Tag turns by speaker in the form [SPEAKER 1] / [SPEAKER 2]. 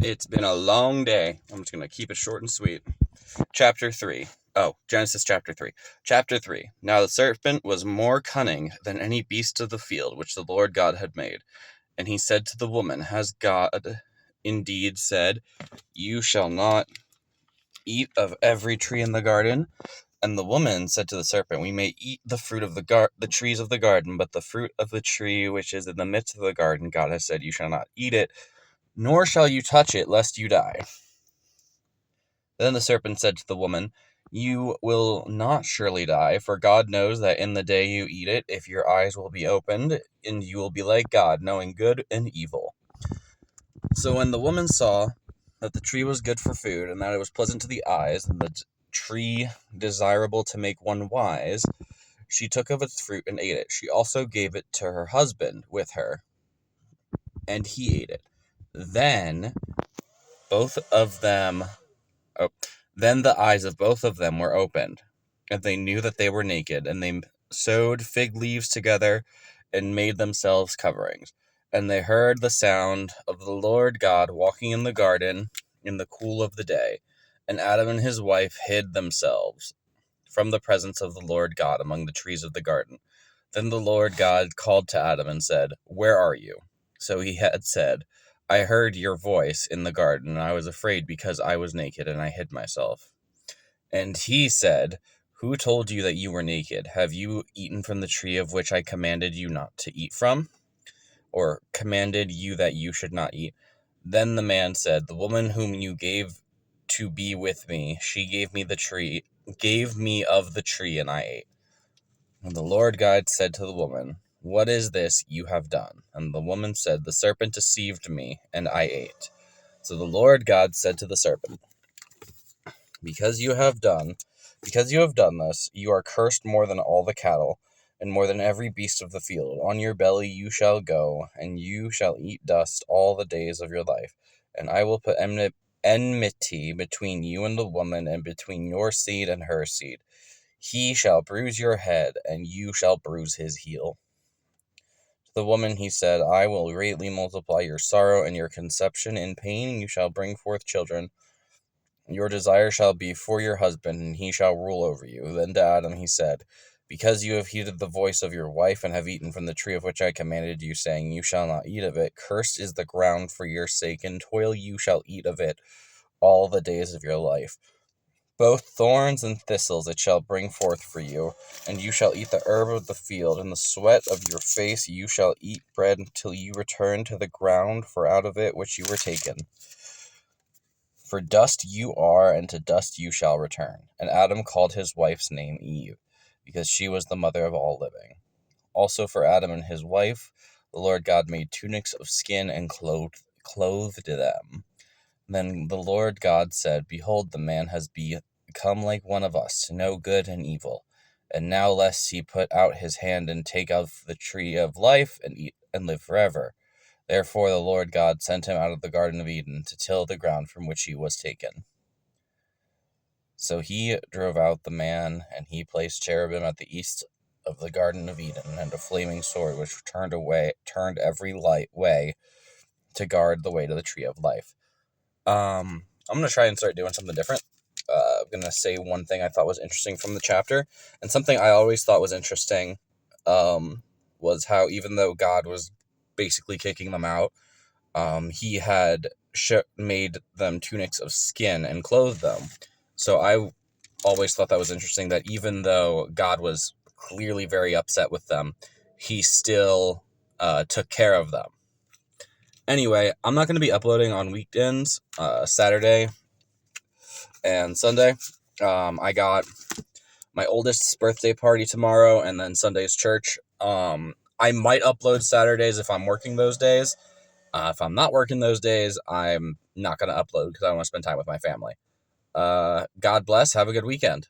[SPEAKER 1] It's been a long day. I'm just going to keep it short and sweet. Chapter 3. Oh, Genesis chapter 3. Chapter 3. Now the serpent was more cunning than any beast of the field which the Lord God had made. And he said to the woman, Has God indeed said, You shall not eat of every tree in the garden? And the woman said to the serpent, We may eat the fruit of the trees of the garden, but the fruit of the tree which is in the midst of the garden, God has said, You shall not eat it, nor shall you touch it, lest you die. Then the serpent said to the woman, You will not surely die, for God knows that in the day you eat it, if your eyes will be opened, and you will be like God, knowing good and evil. So when the woman saw that the tree was good for food, and that it was pleasant to the eyes, and the tree desirable to make one wise, she took of its fruit and ate it. She also gave it to her husband with her, and he ate it. Then both of them Then the eyes of both of them were opened, and they knew that they were naked, and they sewed fig leaves together and made themselves coverings. And they heard the sound of the Lord God walking in the garden in the cool of the day. And Adam and his wife hid themselves from the presence of the Lord God among the trees of the garden. Then the Lord God called to Adam and said, Where are you? So he had said, I heard your voice in the garden, and I was afraid because I was naked, and I hid myself. And he said, Who told you that you were naked? Have you eaten from the tree of which I commanded you not to eat from? Or commanded you that you should not eat? Then the man said, The woman whom you gave to be with me, she gave me of the tree, and I ate. And the Lord God said to the woman, What is this you have done? And the woman said, The serpent deceived me, and I ate. So the Lord God said to the serpent, Because you have done this, you are cursed more than all the cattle, and more than every beast of the field. On your belly you shall go, and you shall eat dust all the days of your life. And I will put enmity between you and the woman, and between your seed and her seed. He shall bruise your head, and you shall bruise his heel. To the woman he said, I will greatly multiply your sorrow and your conception. In pain you shall bring forth children. Your desire shall be for your husband, and he shall rule over you. Then to Adam he said, Because you have heeded the voice of your wife, and have eaten from the tree of which I commanded you, saying, You shall not eat of it, cursed is the ground for your sake, and toil you shall eat of it all the days of your life. Both thorns and thistles it shall bring forth for you, and you shall eat the herb of the field. In the sweat of your face you shall eat bread until you return to the ground, for out of it which you were taken. For dust you are, and to dust you shall return. And Adam called his wife's name Eve, because she was the mother of all living. Also for Adam and his wife the Lord God made tunics of skin and clothed them. Then the Lord God said, Behold, the man has become like one of us, to know good and evil. And now lest he put out his hand and take of the tree of life and eat and live forever. Therefore the Lord God sent him out of the Garden of Eden to till the ground from which he was taken. So he drove out the man, and he placed cherubim at the east of the Garden of Eden, and a flaming sword which turned every way to guard the way to the tree of life. I'm going to try and start doing something different. I'm going to say one thing I thought was interesting from the chapter, and something I always thought was interesting was how even though God was basically kicking them out, he had made them tunics of skin and clothed them. So I always thought that was interesting, that even though God was clearly very upset with them, he still took care of them. Anyway, I'm not going to be uploading on weekends, Saturday and Sunday. I got my oldest's birthday party tomorrow, and then Sunday's church. I might upload Saturdays if I'm working those days. If I'm not working those days, I'm not going to upload because I want to spend time with my family. God bless. Have a good weekend.